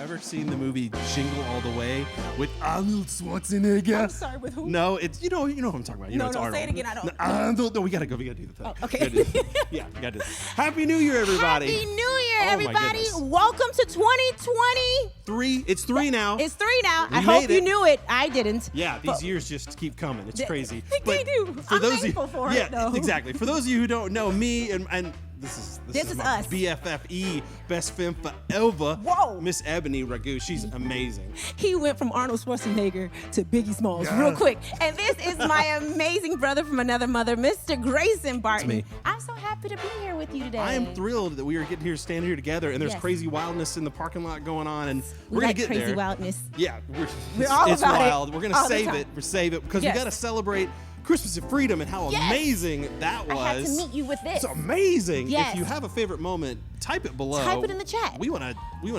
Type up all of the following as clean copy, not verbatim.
ever seen the movie Jingle All the Way with Arnold Schwarzenegger? I'm sorry, with who? No, it's you know who I'm talking about. You know it's Arnold. Say it again. I don't. No, Arnold. No, we gotta go. We gotta do the thing. Oh, okay. Yeah, we gotta do this. Happy New Year, everybody. Happy New Year, my everybody. goodness. Welcome to 2020. It's three now. It's 3 now. We I hope made you it. knew it. I didn't. Yeah, these years just keep coming. It's crazy. They do. I'm thankful for it, though. Exactly. For those of you who don't know, me and this is my us. BFFE, best femme forever. Whoa. Miss Ebony Ragu. She's amazing. He went from Arnold Schwarzenegger to Biggie Smalls real quick. And this is my amazing brother from another mother, Mr. Grayson Barton. me. I'm so happy to be here with you today. I am thrilled that we are getting here, standing here together, and there's Yes. crazy wildness in the parking lot going on, and We we're like gonna get crazy there. wildness. Yeah, We're all it's about it wild. We're gonna all the save time. it. We're save it because Yes. we gotta celebrate Christmas of freedom and how Yes. amazing that was. I had to meet you with this. It's amazing. Yes. If you have a favorite moment, type it below. Type it in the chat. We wanna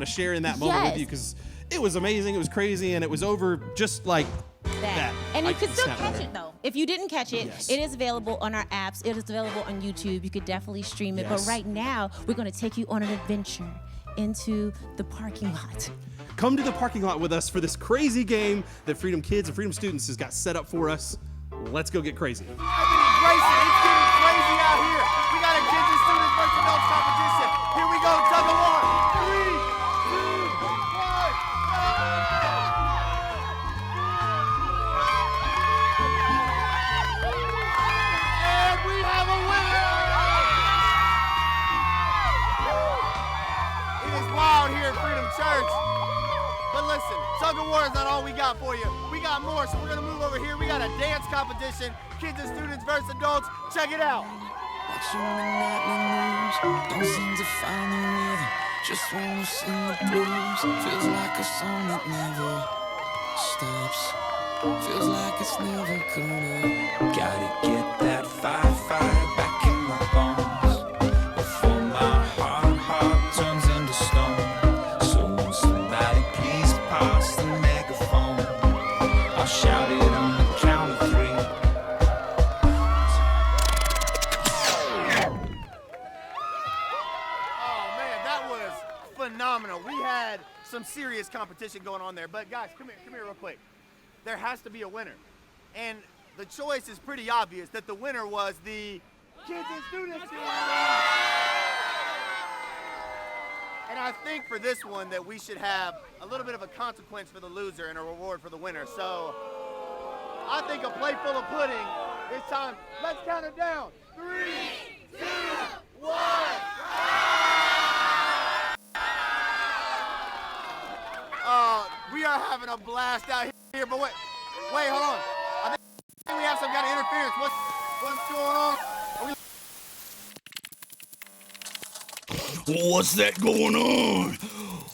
share in that moment Yes. with you because it was amazing. It was crazy, and it was over just like that. And you Like, could still snap catch over. it though. If you didn't catch it, Yes. it is available on our apps. It is available on YouTube. You could definitely stream it. Yes. But right now, we're going to take you on an adventure into the parking lot. Come to the parking lot with us for this crazy game that Freedom Kids and Freedom Students has got set up for us. Let's go get crazy. Grayson, it's getting crazy out here. We got a kids and students versus adults competition. Here we go, tug of war. 3, 2, 1. And we have a winner. It is wild here at Freedom Church. But listen, tug of war is not all we got for you. We got more, so we're gonna move over here. We got a dance competition, kids and students versus adults. Check it out. Watching the nightly news, don't seem to find the rhythm. Just wanna sing the blues. Feels like a song that never stops. Feels like it's never gonna. Gotta get that fire back in my bones before my heart turns into stone. So won't somebody please pass the megaphone? I'll shout it on the count of 3. Oh man, that was phenomenal. We had some serious competition going on there. But guys, come here real quick. There has to be a winner. And the choice is pretty obvious that the winner was the kids and students team. And I think for this one that we should have a little bit of a consequence for the loser and a reward for the winner. So I think a plate full of pudding is time. Let's count it down. 3, 2, 1. We are having a blast out here, but wait, hold on. I think we have some kind of interference. What's going on? What's that going on?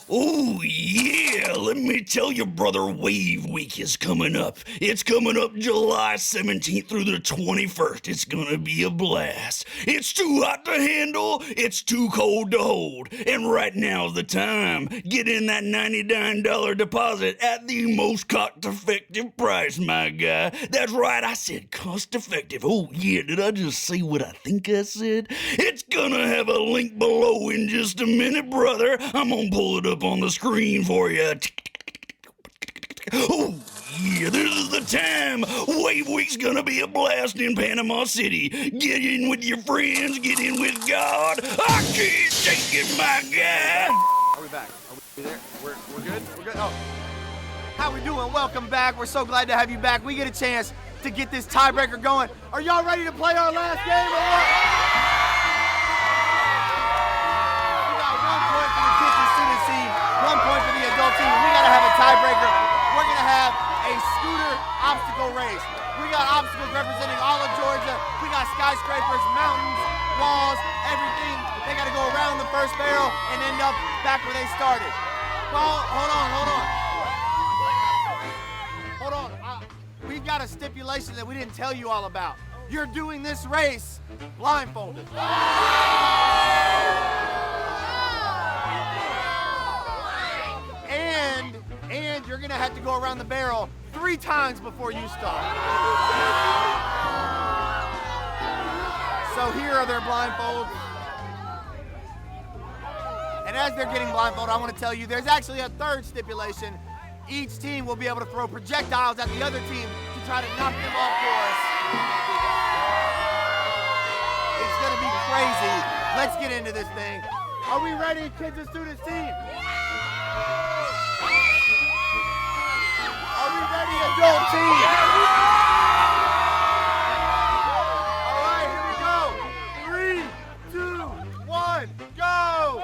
Oh, yeah, let me tell you, brother, Wave Week is coming up. It's coming up July 17th through the 21st. It's gonna be a blast. It's too hot to handle, it's too cold to hold. And right now's the time. Get in that $99 deposit at the most cost-effective price, my guy. That's right, I said cost-effective. Oh, yeah, did I just say what I think I said? It's gonna have a link below in just a minute, brother. I'm gonna pull it up on the screen for you. Oh, yeah, this is the time. Wave Week's gonna be a blast in Panama City. Get in with your friends, get in with God. I can't take it, my guy. Are we back? Are we there? We're good? We're good? Oh. How we doing? Welcome back. We're so glad to have you back. We get a chance to get this tiebreaker going. Are y'all ready to play our last game or what? We got 1 point for the kids and student team, 1 point for the adult team. We gotta have a tiebreaker. We're gonna have a scooter obstacle race. We got obstacles representing all of Georgia. We got skyscrapers, mountains, walls, everything. They gotta go around the first barrel and end up back where they started. Well, hold on. We've got a stipulation that we didn't tell you all about. You're doing this race blindfolded. And you're gonna have to go around the barrel 3 times before you start. So here are their blindfolds. And as they're getting blindfolded, I want to tell you there's actually a third stipulation. Each team will be able to throw projectiles at the other team to try to knock them off course. It's going to be crazy. Let's get into this thing. Are we ready, kids and students team? Are we ready, adult team? All right, here we go. 3, 2, 1, go!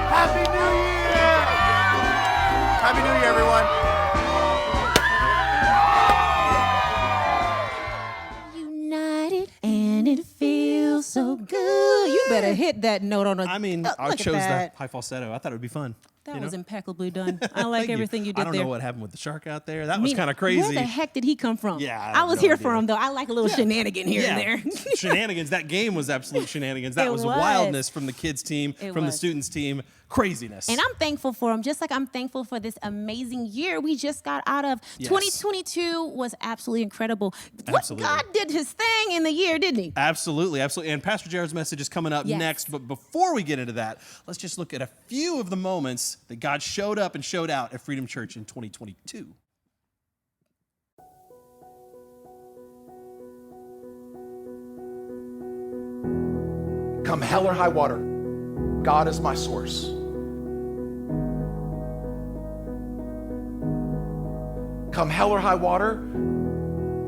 Happy New Year! Happy New Year, everyone. United, and it feels so good. You better hit that note on a. I mean, I chose the high falsetto. I thought it would be fun. That was impeccably done. I like everything you did there. I don't know what happened with the shark out there. That was kind of crazy. Where the heck did he come from? Yeah, I was here for him, though. I like a little shenanigan here and there. Shenanigans. That game was absolute shenanigans. That was wildness from the kids team, from the students team. Craziness. And I'm thankful for him, just like I'm thankful for this amazing year we just got out of. 2022 was absolutely incredible. God did his thing in the year, didn't he? Absolutely, absolutely. And Pastor Jared's message is coming up next. But before we get into that, let's just look at a few of the moments that God showed up and showed out at Freedom Church in 2022. Come hell or high water, God is my source. Come hell or high water,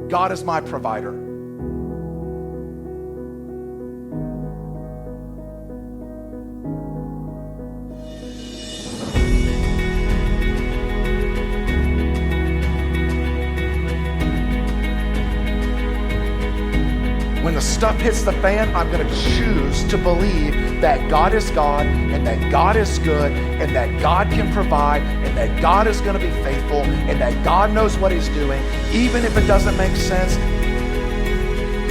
God is my provider. When the stuff hits the fan, I'm going to choose to believe that God is God, and that God is good, and that God can provide, and that God is going to be faithful, and that God knows what He's doing, even if it doesn't make sense.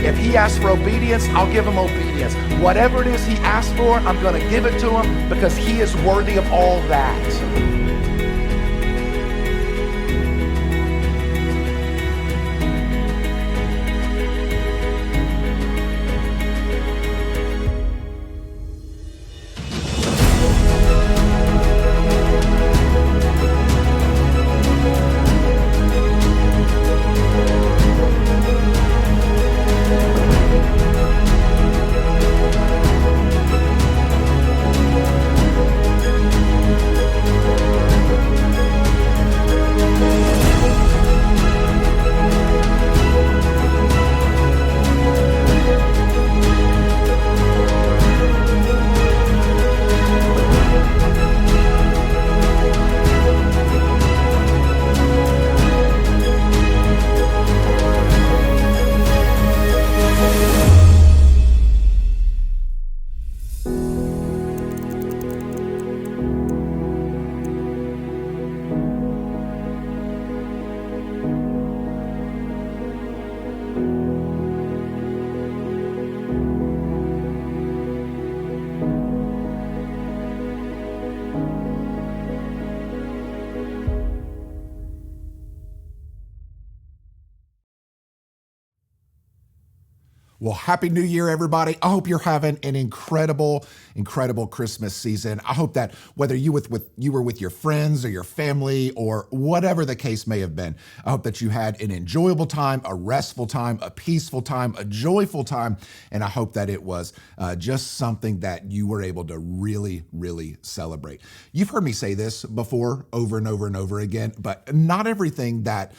If He asks for obedience, I'll give Him obedience. Whatever it is He asks for, I'm going to give it to Him because He is worthy of all that. Well, Happy New Year, everybody. I hope you're having an incredible Christmas season. I hope that whether you were with your friends or your family or whatever the case may have been, I hope that you had an enjoyable time, a restful time, a peaceful time, a joyful time, and I hope that it was just something that you were able to really, really celebrate. You've heard me say this before over and over and over again, but not everything that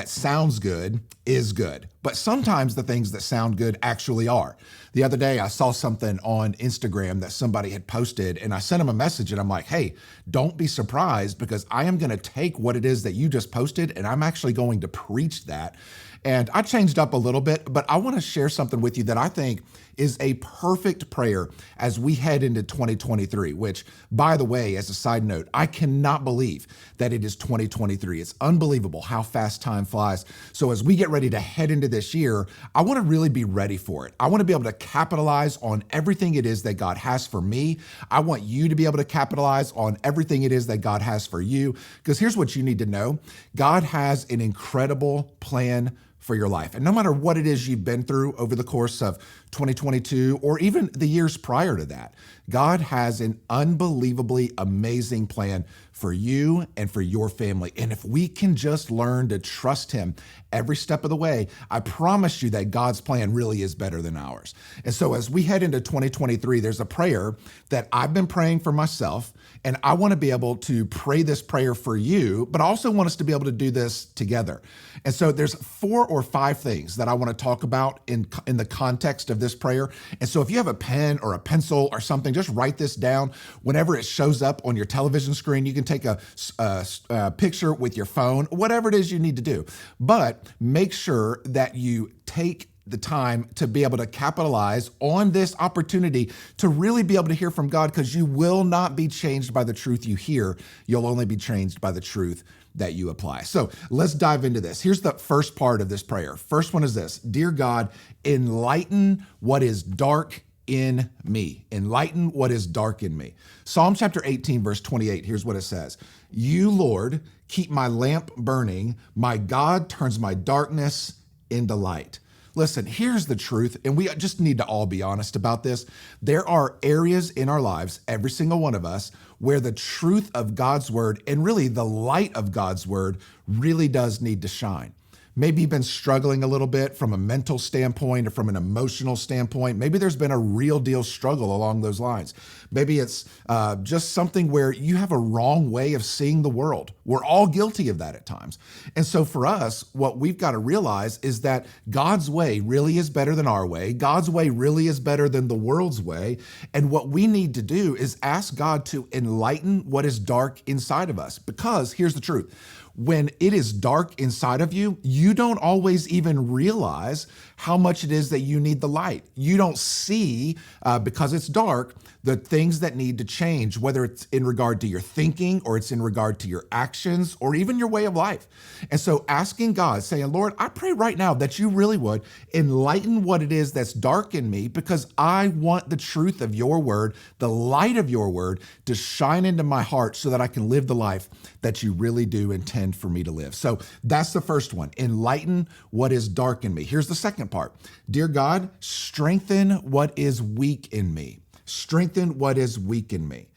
sounds good is good. But sometimes the things that sound good actually are. The other day, I saw something on Instagram that somebody had posted, and I sent them a message, and I'm like, hey, don't be surprised, because I am going to take what it is that you just posted, and I'm actually going to preach that. And I changed up a little bit, but I want to share something with you that I think is a perfect prayer as we head into 2023, which, by the way, as a side note, I cannot believe that it is 2023. It's unbelievable how fast time flies. So as we get ready to head into this year, I want to really be ready for it. I want to be able to capitalize on everything it is that God has for me. I want you to be able to capitalize on everything it is that God has for you, because here's what you need to know. God has an incredible plan for your life. And no matter what it is you've been through over the course of 2022 or even the years prior to that, God has an unbelievably amazing plan for you and for your family. And if we can just learn to trust Him every step of the way, I promise you that God's plan really is better than ours. And so as we head into 2023, there's a prayer that I've been praying for myself, and I want to be able to pray this prayer for you, but I also want us to be able to do this together. And so there's 4 or 5 things that I want to talk about in the context of this prayer. And so if you have a pen or a pencil or something, just write this down. Whenever it shows up on your television screen, you can take a picture with your phone, whatever it is you need to do. But make sure that you take the time to be able to capitalize on this opportunity to really be able to hear from God, because you will not be changed by the truth you hear. You'll only be changed by the truth that you apply. So let's dive into this. Here's the first part of this prayer. First one is this: Dear God, enlighten what is dark in me. Enlighten what is dark in me. Psalm chapter 18, verse 28, here's what it says. You, Lord, keep my lamp burning. My God turns my darkness into light. Listen, here's the truth, and we just need to all be honest about this. There are areas in our lives, every single one of us, where the truth of God's word and really the light of God's word really does need to shine. Maybe you've been struggling a little bit from a mental standpoint or from an emotional standpoint. Maybe there's been a real deal struggle along those lines. Maybe it's just something where you have a wrong way of seeing the world. We're all guilty of that at times. And so for us, what we've got to realize is that God's way really is better than our way. God's way really is better than the world's way. And what we need to do is ask God to enlighten what is dark inside of us. Because here's the truth. When it is dark inside of you, you don't always even realize how much it is that you need the light. You don't see, because it's dark, the things that need to change, whether it's in regard to your thinking or it's in regard to your actions or even your way of life. And so asking God, saying, Lord, I pray right now that you really would enlighten what it is that's dark in me, because I want the truth of your word, the light of your word, to shine into my heart so that I can live the life that you really do intend for me to live. So that's the first one. Enlighten what is dark in me. Here's the second part. Dear God, strengthen what is weak in me. Strengthen what is weak in me.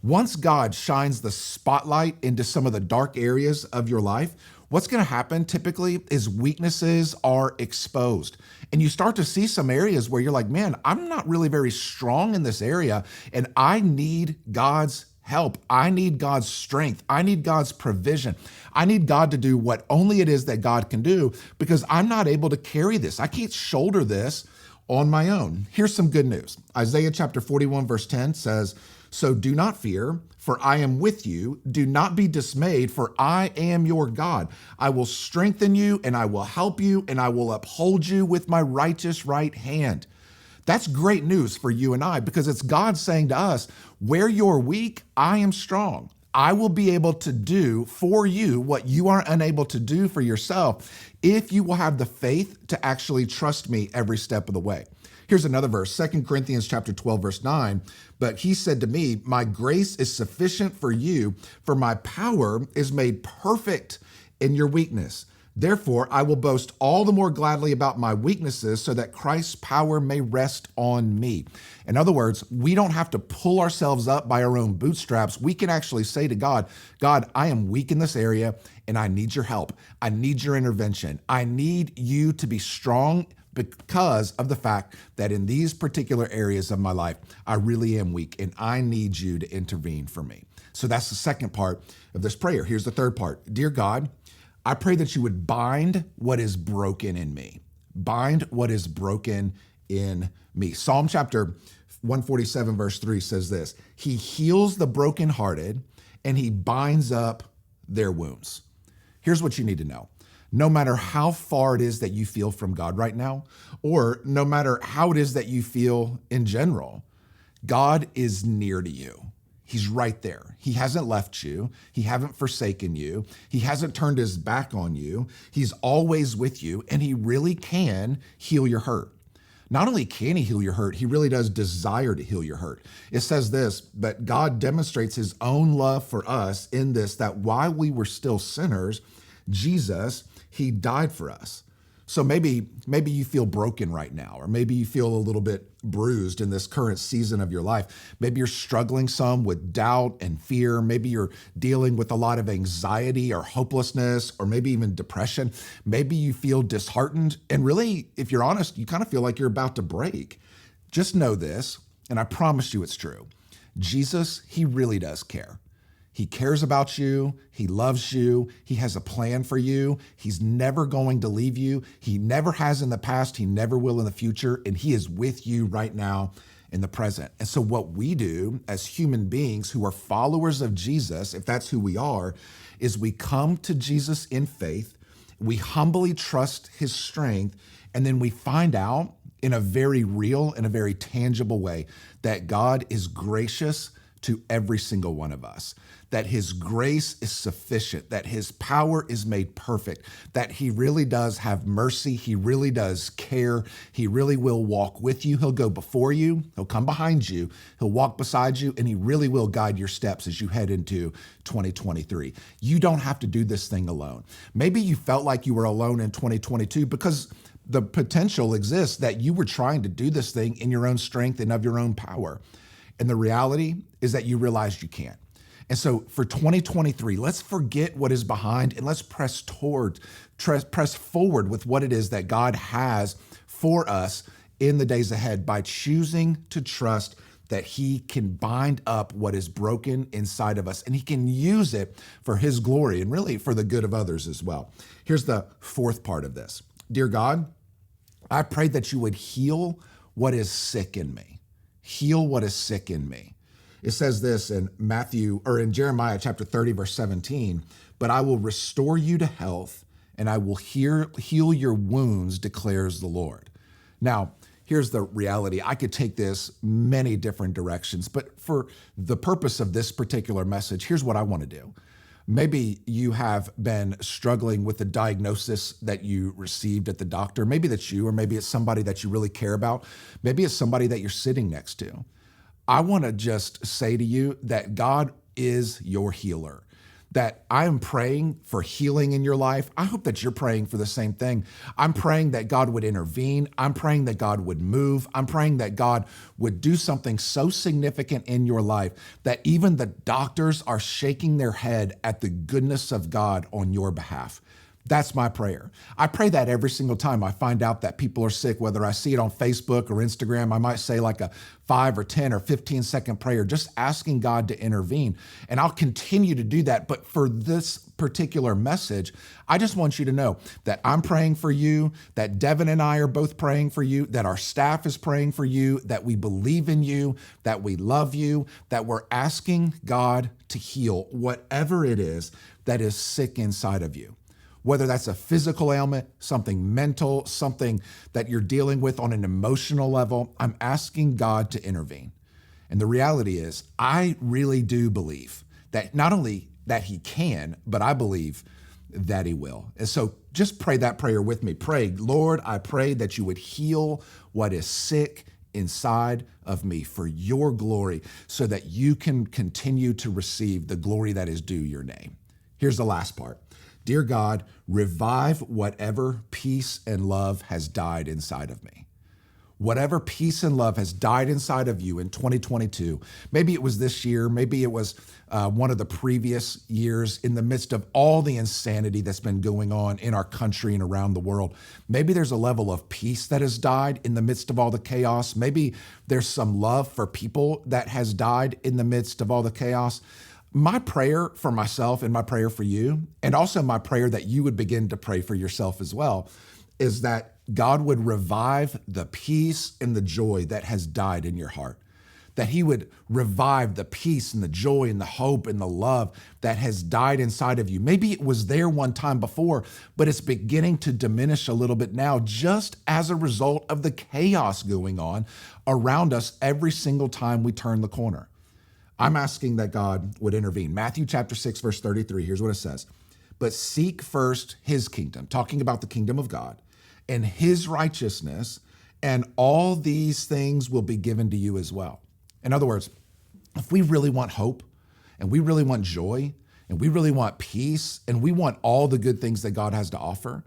Once God shines the spotlight into some of the dark areas of your life, what's going to happen typically is weaknesses are exposed. And you start to see some areas where you're like, man, I'm not really very strong in this area, and I need God's help. I need God's strength. I need God's provision. I need God to do what only it is that God can do, because I'm not able to carry this. I can't shoulder this on my own. Here's some good news. Isaiah chapter 41, verse 10 says, so do not fear, for I am with you. Do not be dismayed, for I am your God. I will strengthen you, and I will help you, and I will uphold you with my righteous right hand. That's great news for you and I, because it's God saying to us, where you're weak, I am strong. I will be able to do for you what you are unable to do for yourself if you will have the faith to actually trust me every step of the way. Here's another verse, 2 Corinthians chapter 12, verse 9. But he said to me, my grace is sufficient for you, for my power is made perfect in your weakness. Therefore, I will boast all the more gladly about my weaknesses so that Christ's power may rest on me. In other words, we don't have to pull ourselves up by our own bootstraps. We can actually say to God, God, I am weak in this area and I need your help. I need your intervention. I need you to be strong because of the fact that in these particular areas of my life, I really am weak and I need you to intervene for me. So that's the second part of this prayer. Here's the third part. Dear God, I pray that you would bind what is broken in me. Bind what is broken in me. Psalm chapter 147 verse 3 says this, he heals the brokenhearted and he binds up their wounds. Here's what you need to know. No matter how far it is that you feel from God right now, or no matter how it is that you feel in general, God is near to you. He's right there. He hasn't left you. He hasn't forsaken you. He hasn't turned his back on you. He's always with you, and he really can heal your hurt. Not only can he heal your hurt, he really does desire to heal your hurt. It says this, but God demonstrates his own love for us in this, that while we were still sinners, Jesus, he died for us. So maybe you feel broken right now, or maybe you feel a little bit bruised in this current season of your life. Maybe you're struggling some with doubt and fear. Maybe you're dealing with a lot of anxiety or hopelessness, or maybe even depression. Maybe you feel disheartened. And really, if you're honest, you kind of feel like you're about to break. Just know this, and I promise you it's true. Jesus, he really does care. He cares about you. He loves you. He has a plan for you. He's never going to leave you. He never has in the past. He never will in the future. And he is with you right now in the present. And so what we do as human beings who are followers of Jesus, if that's who we are, is we come to Jesus in faith. We humbly trust his strength. And then we find out in a very real and a very tangible way that God is gracious to every single one of us, that his grace is sufficient, that his power is made perfect, that he really does have mercy, he really does care, he really will walk with you, he'll go before you, he'll come behind you, he'll walk beside you, and he really will guide your steps as you head into 2023. You don't have to do this thing alone. Maybe you felt like you were alone in 2022 because the potential exists that you were trying to do this thing in your own strength and of your own power. And the reality is that you realized you can't. And so for 2023, let's forget what is behind and let's press forward with what it is that God has for us in the days ahead by choosing to trust that he can bind up what is broken inside of us and he can use it for his glory and really for the good of others as well. Here's the fourth part of this. Dear God, I pray that you would heal what is sick in me. Heal what is sick in me. It says this in Jeremiah chapter 30, verse 17, but I will restore you to health and I will heal your wounds, declares the Lord. Now, here's the reality. I could take this many different directions, but for the purpose of this particular message, here's what I want to do. Maybe you have been struggling with the diagnosis that you received at the doctor. Maybe that's you, or maybe it's somebody that you really care about. Maybe it's somebody that you're sitting next to. I want to just say to you that God is your healer, that I am praying for healing in your life. I hope that you're praying for the same thing. I'm praying that God would intervene. I'm praying that God would move. I'm praying that God would do something so significant in your life that even the doctors are shaking their head at the goodness of God on your behalf. That's my prayer. I pray that every single time I find out that people are sick, whether I see it on Facebook or Instagram, I might say like a 5 or 10 or 15 second prayer, just asking God to intervene. And I'll continue to do that. But for this particular message, I just want you to know that I'm praying for you, that Devin and I are both praying for you, that our staff is praying for you, that we believe in you, that we love you, that we're asking God to heal whatever it is that is sick inside of you. Whether that's a physical ailment, something mental, something that you're dealing with on an emotional level, I'm asking God to intervene. And the reality is, I really do believe that not only that he can, but I believe that he will. And so just pray that prayer with me. Pray, Lord, I pray that you would heal what is sick inside of me for your glory so that you can continue to receive the glory that is due your name. Here's the last part. Dear God, revive whatever peace and love has died inside of me. Whatever peace and love has died inside of you in 2022, maybe it was this year, maybe it was one of the previous years in the midst of all the insanity that's been going on in our country and around the world. Maybe there's a level of peace that has died in the midst of all the chaos. Maybe there's some love for people that has died in the midst of all the chaos. My prayer for myself and my prayer for you, and also my prayer that you would begin to pray for yourself as well, is that God would revive the peace and the joy that has died in your heart. That he would revive the peace and the joy and the hope and the love that has died inside of you. Maybe it was there one time before, but it's beginning to diminish a little bit now, just as a result of the chaos going on around us every single time we turn the corner. I'm asking that God would intervene. Matthew chapter 6, verse 33, here's what it says. But seek first his kingdom, talking about the kingdom of God, and his righteousness, and all these things will be given to you as well. In other words, if we really want hope, and we really want joy, and we really want peace, and we want all the good things that God has to offer,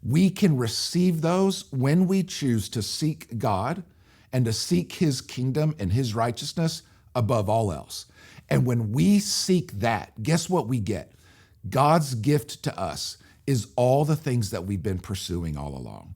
we can receive those when we choose to seek God and to seek his kingdom and his righteousness above all else. And when we seek that, guess what we get? God's gift to us is all the things that we've been pursuing all along.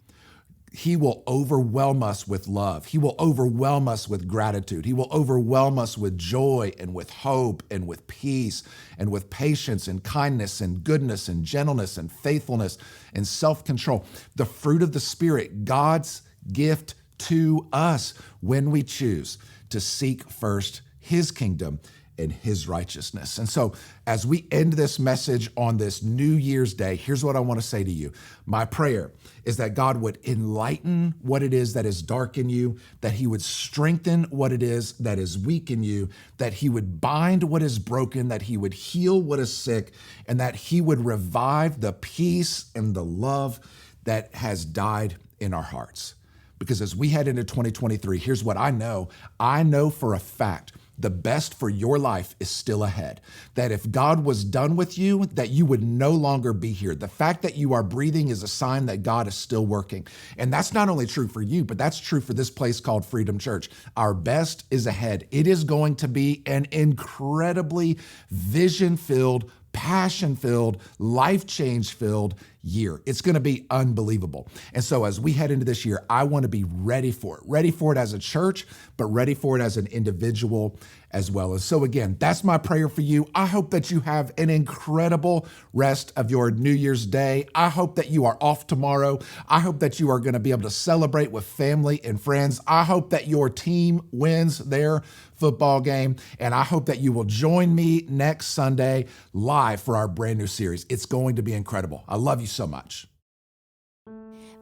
He will overwhelm us with love. He will overwhelm us with gratitude. He will overwhelm us with joy and with hope and with peace and with patience and kindness and goodness and gentleness and faithfulness and self-control. The fruit of the Spirit, God's gift to us when we choose to seek first his kingdom and his righteousness. And so as we end this message on this New Year's Day, here's what I want to say to you. My prayer is that God would enlighten what it is that is dark in you, that he would strengthen what it is that is weak in you, that he would bind what is broken, that he would heal what is sick, and that he would revive the peace and the love that has died in our hearts. Because as we head into 2023, here's what I know. I know for a fact the best for your life is still ahead. That if God was done with you, that you would no longer be here. The fact that you are breathing is a sign that God is still working. And that's not only true for you, but that's true for this place called Freedom Church. Our best is ahead. It is going to be an incredibly vision-filled, passion-filled, life change-filled year. It's going to be unbelievable. And so as we head into this year, I want to be ready for it as a church, but ready for it as an individual as well. And so again, that's my prayer for you. I hope that you have an incredible rest of your New Year's Day. I hope that you are off tomorrow. I hope that you are going to be able to celebrate with family and friends. I hope that your team wins their football game. And I hope that you will join me next Sunday live for our brand new series. It's going to be incredible. I love you so much.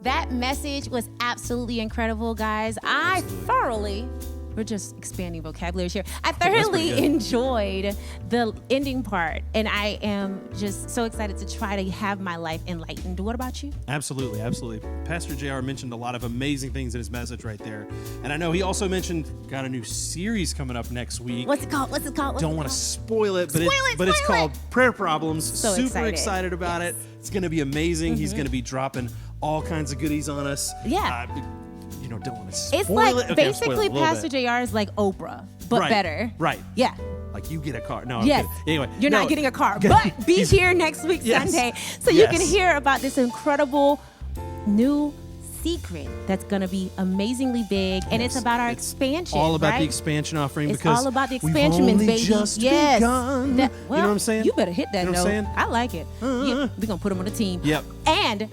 That message was absolutely incredible, guys. We're just expanding vocabulary here. I thoroughly enjoyed the ending part, and I am just so excited to try to have my life enlightened. What about you? Absolutely, absolutely. Pastor JR mentioned a lot of amazing things in his message right there. And I know he also mentioned got a new series coming up next week. What's it called? Don't want to spoil it, but it's called Prayer Problems. So Super excited about it. It's going to be amazing. He's going to be dropping all kinds of goodies on us. Yeah. Don't want to spoil it. It's like Okay, basically Pastor JR is like Oprah, but better. Right. Yeah. Like you get a car. No, yes. Anyway, you're not getting a car, but be here next week Sunday so you can hear about this incredible new secret that's going to be amazingly big, and it's about our expansion. All about the expansion offering. It's because all about the expansion, we've only baby. Just begun. You know what I'm saying? You better hit that note. I like it. We're gonna put them on the team. Yep. And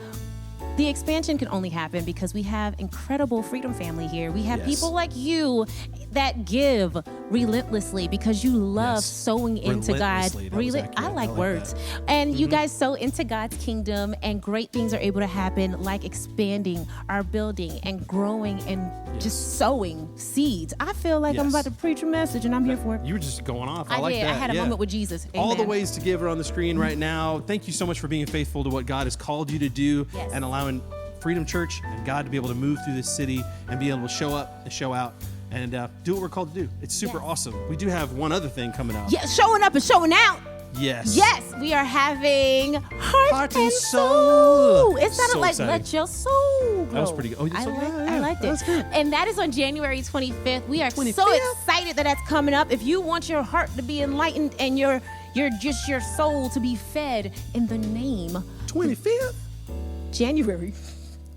the expansion can only happen because we have incredible Freedom family here. We have people like you that give relentlessly because you love sowing into God. I like words. That. And you guys sow into God's kingdom, and great things are able to happen, like expanding our building and growing and just sowing seeds. I feel like I'm about to preach a message, and I'm here for it. You were just going off. I like did. that. I had a moment with Jesus. Amen. All the ways to give are on the screen right now. Thank you so much for being faithful to what God has called you to do and allowing Freedom Church and God to be able to move through this city and be able to show up and show out and do what we're called to do. It's super awesome. We do have one other thing coming up. Yeah, showing up and showing out. Yes. Yes, we are having Heart and Soul. It sounded So like exciting. Let Your Soul Go. That was pretty good. Oh, yeah, I liked it. That's good. And that is on January 25th. We are so 25th? excited that that's coming up. If you want your heart to be enlightened and your soul to be fed in the name 25th? January.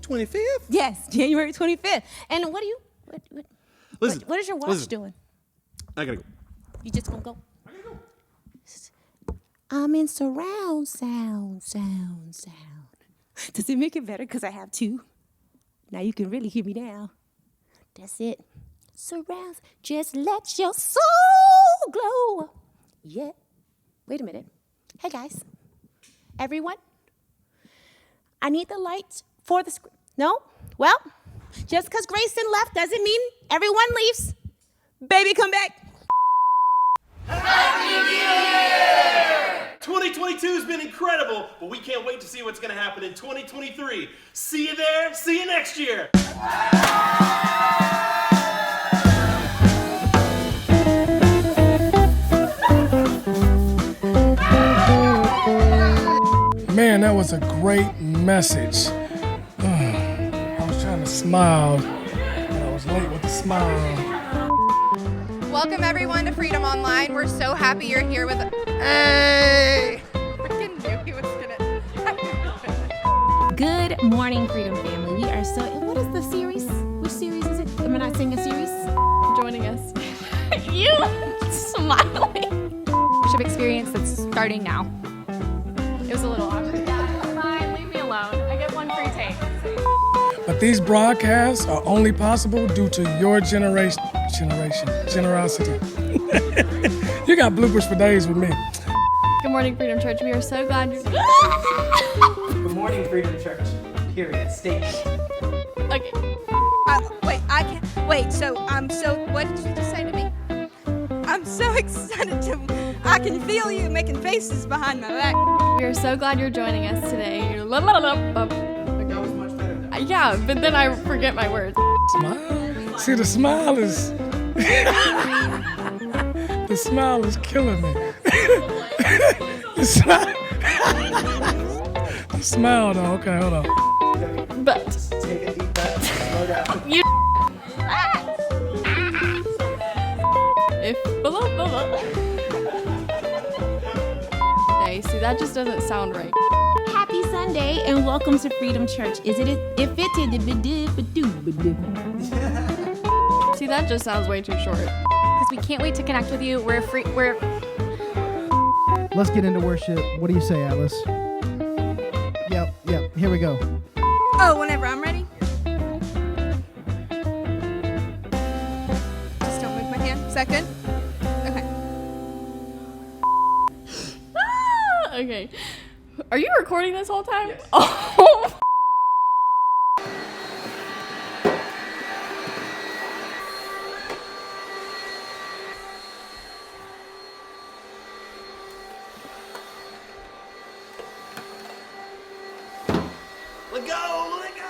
25th? Yes, January 25th. And what Listen. what is your watch doing? I gotta go. You just gonna go? I'm in surround sound. Does it make it better because I have two? Now you can really hear me now. That's it. Surround, just let your soul glow. Yeah. Wait a minute. Hey guys. Everyone. I need the lights for the screen. No? Well, just because Grayson left doesn't mean everyone leaves. Baby, come back. 2022 has been incredible, but we can't wait to see what's going to happen in 2023. See you there. See you next year. Man, that was a great message. I was trying to smile, but I was late with the smile. Welcome everyone to Freedom Online. We're so happy you're here with us. Hey! Freaking knew he was gonna. Good morning, Freedom Family. We are so. What is the series? Which series is it? Am I not saying a series? Joining us. You smiling. Worship experience that's starting now. It was a little awkward. Fine, leave me alone. I get one free take. But these broadcasts are only possible due to your generosity. You got bloopers for days with me. Good morning, Freedom Church. We are so glad you're. Good morning, Freedom Church. Period. Station. Okay. Wait, so what did you just say to me? I'm so excited I can feel you making faces behind my back. We are so glad you're joining us today. That was much better though. Yeah, but then I forget my words. Smile. See, the smile is. The smile is killing me. The smile, though. Okay, hold on. But Take a deep breath. Slow down. you. If Hey, see, that just doesn't sound right. Happy Sunday and welcome to Freedom Church. Is it if it See, that just sounds way too short. Because we can't wait to connect with you. We're Let's get into worship. What do you say, Atlas? Yep, here we go. Oh, whenever I'm ready. Just don't move my hand. Second. Okay. Okay. Are you recording this whole time? Yes. Oh. Let go. Let go.